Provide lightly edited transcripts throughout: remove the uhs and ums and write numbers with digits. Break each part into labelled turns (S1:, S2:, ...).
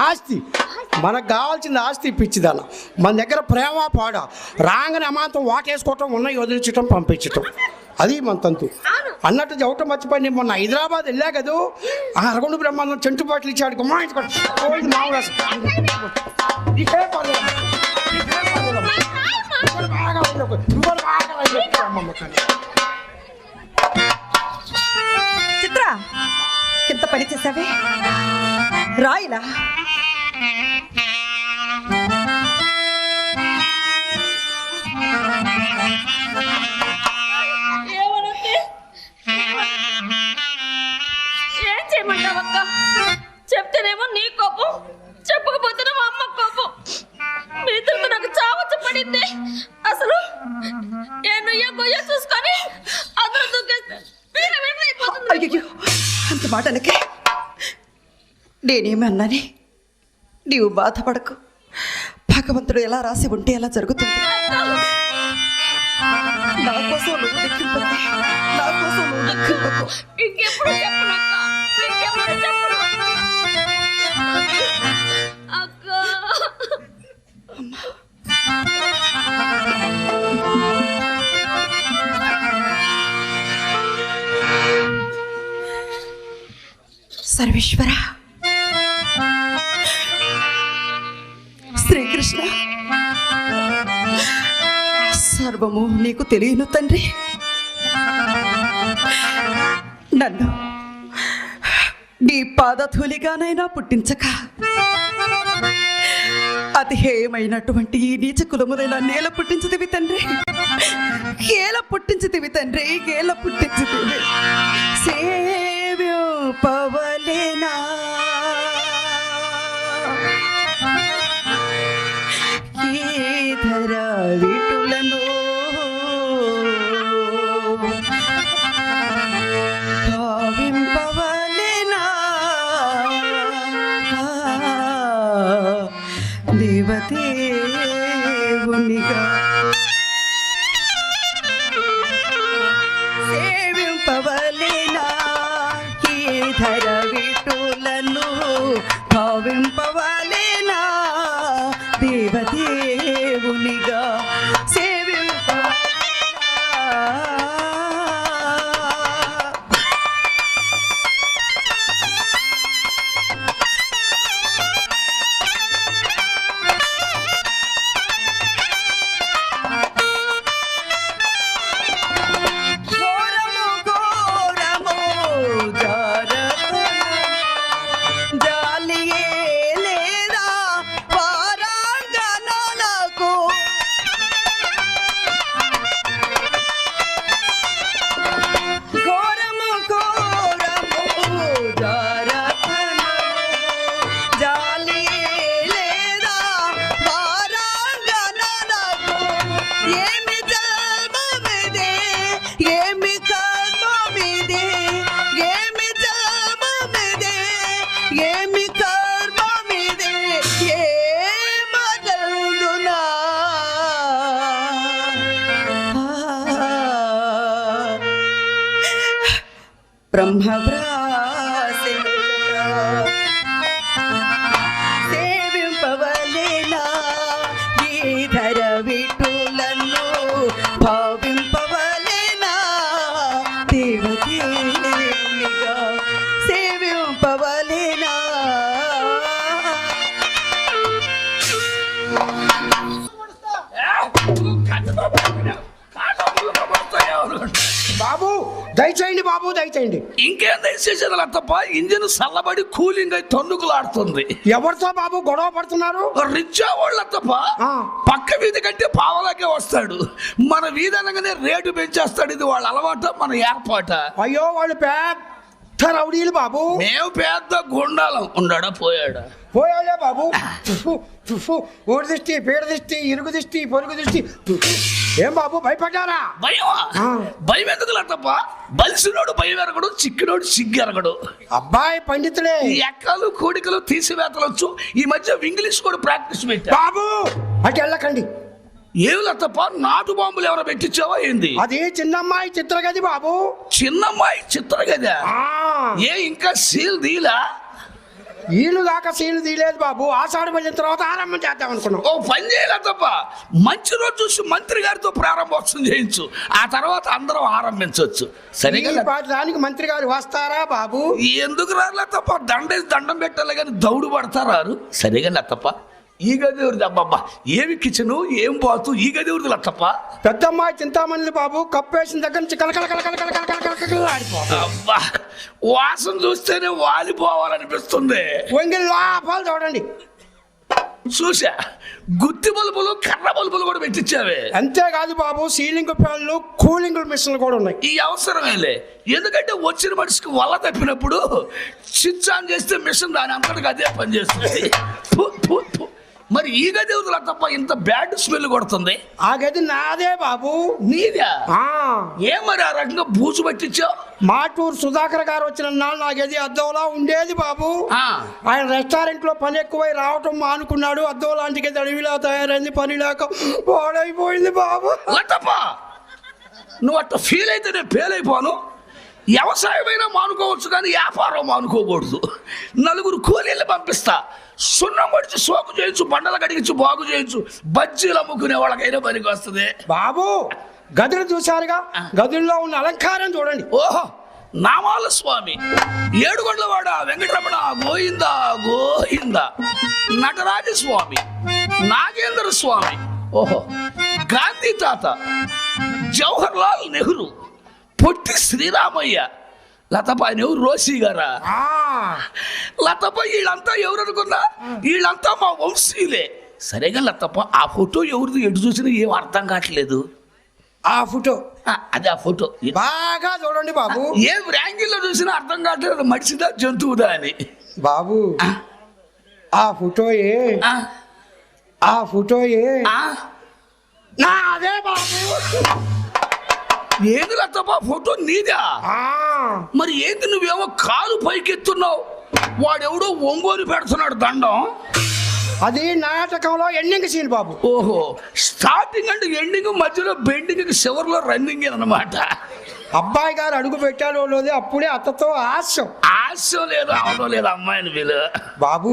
S1: ఆస్తి మనకు కావాల్సిన ఆస్తి పిచ్చిదన్న. మన దగ్గర ప్రేమ పాడ రాగానే అమాంతం వాటేసుకోవటం ఉన్నాయి, వదిలించటం, పంపించటం, అది మన తంతు అన్నట్టు చవటం మర్చిపోయి మొన్న హైదరాబాద్ వెళ్ళా కదా, ఆ అరగొండ బ్రహ్మాండం చెంటు బాటలు ఇచ్చాడు
S2: చిత్ర, ఎంత పని చేసావే రాయిలా.
S3: ఏం చేయమంటావక్క? చెప్తేనేమో నీ కోపం, చెప్పకపోతేనే మా అమ్మ కోపం. మీ ఇద్దరితో నాకు చావచ్చు పడింది. అసలు ఏ గొయ్య చూసుకొని అందరూ దూకేస్తే
S2: అయ్యో, అంత మాట అనకే. నేనేమి అన్నానే? నీవు బాధపడకు. భగవంతుడు ఎలా రాసి ఉంటే ఎలా జరుగుతుంది. నా కోసం నువ్వు దుఃఖింపకు, నా కోసం నువ్వు దుఃఖింపకు.
S3: ఇంకెప్పుడు చెప్పనక్క, ఇంకెప్పుడు చెప్పను అక్క.
S2: సర్వేశ్వర, శ్రీకృష్ణ, సర్వము నీకు తెలియను తండ్రి. నన్ను నీ పాదధూళిగానైనా పుట్టించక అతి హేయమైనటువంటి ఈ నీచ కులములైన నేల పుట్టించుతివి తండ్రి. కేల పుట్టించుతివి తండ్రి, కేల పుట్టించుతివి. సేవ్యం పవలేనా ధర విటులను భావింపవలేనా దేవదేవునిగా సేవింపవలేనా ఈ ధర విటులను భావింపవలేనా దేవదేవునిగా బ్రహ్మవ్రాసి సేవింపవలేనా ఈ ధర విటులను భావింపవలేనా దేవదేవునిగా సేవింపవలేనా.
S1: బాబు దయచేయండి, బాబు దయచేయండి.
S4: ఇంకేం దయచేసేది తప్ప ఇంజిన్ చల్లబడి కూలింగ్ అయి తన్నుకులాడుతుంది.
S1: ఎవరితో బాబు గొడవ పడుతున్నారు?
S4: రిచ్చా వాళ్ళ తప్ప పక్క వీధి కంటే పావలాకే వస్తాడు. మన వీధి అనగానే రేటు పెంచేస్తాడు. ఇది వాళ్ళ అలవాట, మన ఏర్పాట.
S1: అయ్యో వాళ్ళు రౌడీలు బాబు.
S4: మేము పెద్ద గుండాలం. ఉన్నాడా పోయాడా?
S1: పోయాలే బాబు. తుఫు తుఫు ఊడి దిష్టి, పీడ దిష్టి, ఇరుగు దిష్టి, పొరుగు దిష్టి. ఏం బాబు భయపడ్డారా?
S4: భయమా?
S1: ఆ.
S4: భయం ఎందుకు తప్ప? బలిసినోడు భయం ఎరగడు, చిక్కినోడు సిగ్గు ఎరగడు.
S1: అబ్బాయి పండితుడే.
S4: ఈ ఎక్కలు కోడికలు తీసివేతలొచ్చు. ఈ మధ్య ఇంగ్లీష్ కూడా ప్రాక్టీస్ పెట్టా.
S1: బాబు అటు వెళ్ళకండి.
S4: ఏమి తప్ప నాటు బాంబులు ఎవరో పెట్టించావా ఏంది?
S1: అది చిన్నమ్మాయి చిత్రగది బాబు.
S4: చిన్నమ్మాయి చిత్రగదా?
S1: ఆ
S4: ఏ ఇంకా సీల్ దీలా?
S1: ఈలు దాకా సీలు తీయలేదు బాబు. ఆషాఢ పడిన తర్వాత ఆరంభం చేద్దాం అనుకున్నాం.
S4: ఓ పని చేయలే తప్ప మంచి రోజు చూసి మంత్రి గారితో ప్రారంభోత్సవం చేయించు. ఆ తర్వాత అందరం ఆరంభించవచ్చు. సరిగా
S1: ఈ పాటి దానికి మంత్రి గారు వస్తారా బాబు?
S4: ఎందుకు రాలే తప్ప దండేసి దండం పెట్టాలి కానీ దౌడు పడతారు. సరిగా తప్ప ఈ గది ఎవరిది? అబ్బబ్బా ఏమి కిచెను, ఏం బాతు, ఈ గది ఎవరిది తప్ప?
S1: పెద్దమ్మాయి చింతామణి బాబు. కప్పేసిన దగ్గర నుంచి కలకల కలకల కలకల కలకల కలకల ఆడిపోతుంది.
S4: అబ్బా వాసన చూస్తేనే వాలిపోవాలనిపిస్తుంది.
S1: వంగిల్ లోపాలు చూడండి.
S4: చూసా గుత్తి బల్బులు, కర్ర బల్బులు కూడా పెట్టించావే.
S1: అంతేకాదు బాబు, సీలింగ్ ఫ్యాన్లు, కూలింగ్ మిషన్లు కూడా ఉన్నాయి.
S4: ఈ అవసరమేలే. ఎందుకంటే వచ్చిన మనిషికి వల్ల తప్పినప్పుడు స్విచ్ ఆన్ చేస్తే మిషన్ దాని అంతటికి అదే పనిచేస్తుంది. ఫు, ఫు, ఫు. మరి ఈ గది వదిలా తప్ప ఇంత బ్యాడ్ స్మెల్ కొడుతుంది.
S1: ఆ గది నాదే బాబు.
S4: నీదా?
S1: ఆ
S4: ఏ మరి ఆ రకంగా బూజు పట్టించావు?
S1: మాటూరు సుధాకర్ గారు వచ్చిన నాళ్ళు నా గది అద్దంలా ఉండేది బాబు.
S4: ఆ.
S1: ఆయన రెస్టారెంట్ లో పని ఎక్కువై రావటం మానుకున్నాడు. అద్దం లాంటి గది అడవిలా తయారైంది. పని లేక పాడైపోయింది బాబు.
S4: తప్ప నువ్వు అట్లా ఫీల్ అయితే నేను ఫెయిల్ అయిపోను. వ్యవసాయమైనా మానుకోవచ్చు కానీ వ్యాపారం మానుకోకూడదు. నలుగురు కూలీలు పంపిస్తా. సున్నం పడిచి సోకు చేయొచ్చు, బండలు కడిగించు, బాగు చేయొచ్చు. బజ్జీలు అమ్ముకునే వాళ్ళకైనా పనికి వస్తుంది
S1: బాబు. గదులు చూశారుగా, గదుల్లో ఉన్న అలంకారం చూడండి.
S4: ఓహో నామాల స్వామి, ఏడుగొండలవాడ వెంకటరమణ, గోయింద గోయింద, నటరాజ స్వామి, నాగేంద్ర స్వామి, ఓహో గాంధీ తాత, జవహర్ లాల్ నెహ్రూ, పొట్టి శ్రీరామయ్య, లతప ఎవరు? రోషి గారా? లతప వీళ్ళంతా ఎవరు అనుకున్నా? వీళ్ళంతా మా వంశీలే. సరేగా లతప్ప ఆ ఫోటో ఎవరిది? ఎటు చూసినా ఏం అర్థం కావట్లేదు.
S1: ఆ ఫోటో
S4: అదే ఆ ఫోటో
S1: బాగా చూడండి బాబు.
S4: ఏ యాంగిల్లో చూసినా అర్థం కావట్లేదు. మనిషిదా జంతువుదా అని.
S1: బాబు ఆ ఫోటోయే, ఆ ఫోటోయే నా అదే బాబు.
S4: ఏంది లతప్ప ఫోటో నీదా? మరి ఏంది నువ్వేమో కాలు పైకెత్తున్నావు? వాడెవడో ఒంగోలు పెడుతున్నాడు దండం.
S1: అది నాటకంలో ఎండింగ్ సీన్ బాబు.
S4: ఓహో స్టార్టింగ్ అంటే ఎండింగ్, మధ్యలో బెండింగ్, చివరిలో రన్నింగ్ అన్నమాట.
S1: అబ్బాయి గారు అడుగు పెట్టాడో లేదో అప్పుడే అత్తతో హాస్యం.
S4: ఆశం లేదు, అవడం లేదు. అమ్మాయిని వీలు
S1: బాబు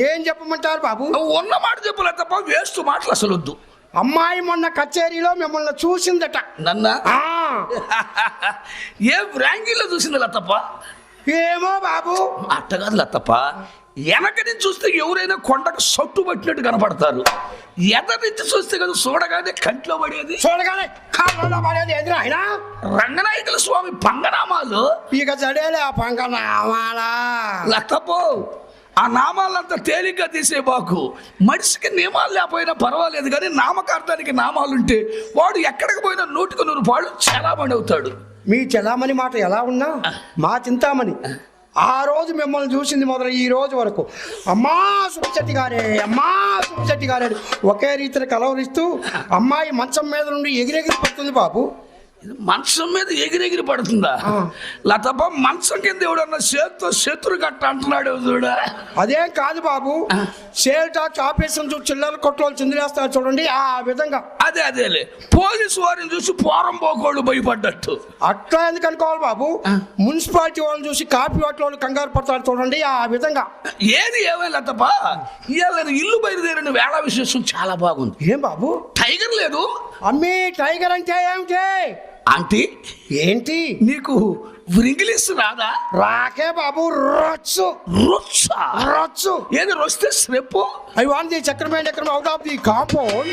S1: ఏం చెప్పమంటారు బాబు?
S4: ఉన్న మాట చెప్పలే తప్ప వేస్ట్ మాటలు అసలు వద్దు.
S1: అమ్మాయి మొన్న కచేరీలో మిమ్మల్ని చూసిందట.
S4: నన్న
S1: ఆ
S4: ఏ ర్యాంకింగ్లో చూసింది లతప్ప?
S1: ఏమో బాబు.
S4: అట్టగాదు లతప్ప, వెనక నుంచి చూస్తే ఎవరైనా కొండకు సొట్టు పట్టినట్టు కనపడతారు. ఎదరి నుంచి చూస్తే కదా చూడగానే కంట్లో పడేది,
S1: చూడగానే కాళ్ళలో పడేది ఎదురు ఆయన
S4: రంగనాయకుల స్వామి పంగనామాలు.
S1: ఇక చడేలే ఆ పంగనామాలా.
S4: లతప్పో ఆ నామాలంతా తేలిగ్గా తీసే బాకు. మనిషికి నియమాలు లేకపోయినా పర్వాలేదు కానీ నామకార్థానికి నామాలుంటే వాడు ఎక్కడికి పోయినా 100కు 100 పాళ్ళు చలామణి అవుతాడు.
S1: మీ చలామణి మాట ఎలా ఉన్నా మా చింతామణి ఆ రోజు మిమ్మల్ని చూసింది మొదలు ఈ రోజు వరకు అమ్మా సుబ్బశెట్టి గారే, అమ్మా సుబ్బశెట్టి గారే ఒకే రీతిని కలవరిస్తూ అమ్మాయి మంచం మీద నుండి ఎగిరెగిరి పడుతుంది బాబు.
S4: మంచం మీద ఎగిరెగిరి పడుతుందా? లతప్ప మంచం కింద ఎవడన్నా చేతితో శత్రు కట్ట అంటున్నాడు చూడ.
S1: అదేం కాదు బాబు. సేల్ టాక్స్ ఆఫీసర్ చూసి చిల్లర కొట్లో చిందిలేస్తారు చూడండి, ఆ విధంగా.
S4: అదేలే పోలీసు వారిని చూసి పోరం పోకోళ్ళు భయపడ్డట్టు.
S1: అట్లా ఎందుకు అనుకోవాలి బాబు? మున్సిపాలిటీ వాళ్ళని చూసి కాఫీ హోటల్ కంగారు పడతారు చూడండి, ఆ విధంగా.
S4: ఏది ఏమైనా లతప్ప ఇవాళ ఇల్లు బయలుదేరిన వేళ విశేషం చాలా బాగుంది.
S1: ఏం బాబు?
S4: టైగర్ లేదు?
S1: అమ్మీ టైగర్ అంటే ఏమిటి?
S4: ఆంటీ
S1: ఏంటి
S4: నీకు ఇంగ్లీష్ రాదా?
S1: రాకే బాబు. రొచ్చు
S4: రొచ్చా?
S1: రొచ్చు
S4: ఏది రొస్తే శ్రెప్పు?
S1: ఐ వాంట్ ది చక్రమైన out of the compound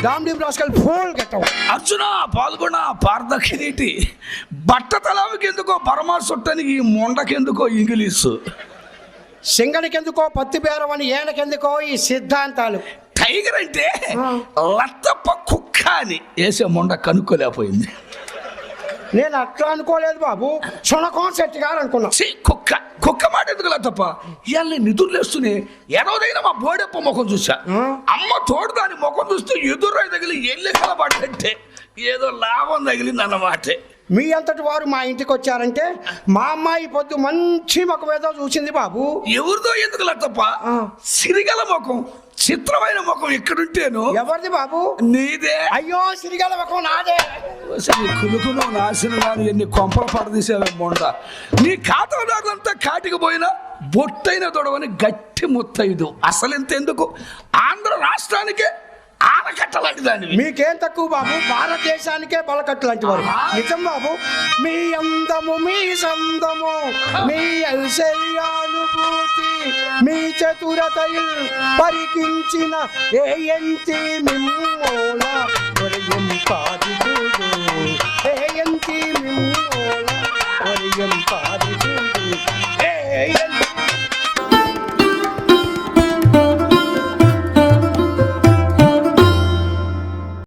S1: damn deep rascal fool get out.
S4: Arjuna Phalguna Partha Kireeti బట్ట తలావికి ఎందుకో పరమా చుట్టానికి ఈ మొండకెందుకో ఇంగ్లీషు,
S1: సింగడికెందుకో పత్తి బేరం అని ఏనకెందుకో ఈ సిద్ధాంతాలు.
S4: టైగర్ అంటే లత్తప్ప కుక్క అని వేసే మొండ కనుక్కోలేకపోయింది.
S1: నేను అట్లా అనుకోలేదు బాబు, సునకం శెట్టి గారు అనుకున్నా.
S4: ఛీ, కుక్క మాట ఎందుకులా తప్ప ఇవాళ నిధులు వేస్తూనే ఎనవదైనా మా బోడెప్ప ముఖం చూసా. అమ్మ తోడు దాని ముఖం చూస్తే ఎదురు తగిలి ఎల్లి కలబడ్డంటే ఏదో లాభం తగిలింది అన్నమాట.
S1: మీ అంతటి వారు మా ఇంటికి వచ్చారంటే మా అమ్మాయి పొద్దు మంచి ముఖం ఏదో చూసింది బాబు.
S4: ఎవరిదో ఎందుకులా తప్ప సిరిగల ముఖం, చిత్రమైన ముఖం ఎక్కడుంటేను.
S1: ఎవరిది బాబు?
S4: నీదే.
S1: అయ్యో సిరిగల ముఖం నాదే.
S4: కులుకును నాశనం ఎన్ని కొంపలు పడదీసావే మొండ. నీ ఖాతాదారులంతా కాటికి పోయినా బొట్టైన తొడవని గట్టి ముత్తైదు. అసలు ఎంతెందుకు ఆంధ్ర రాష్ట్రానికే ఆనకట్టలాంటి దాన్ని.
S1: మీకేం తక్కువ బాబు, భారతదేశానికే బలకట్టు లాంటి వారు. నిజం బాబు, మీ అందము, మీ సందము, మీ ఐశ్వర్యానుభూతి, మీ చతురతయు పరికించిన ఏ ఎంతి మిమ్మోల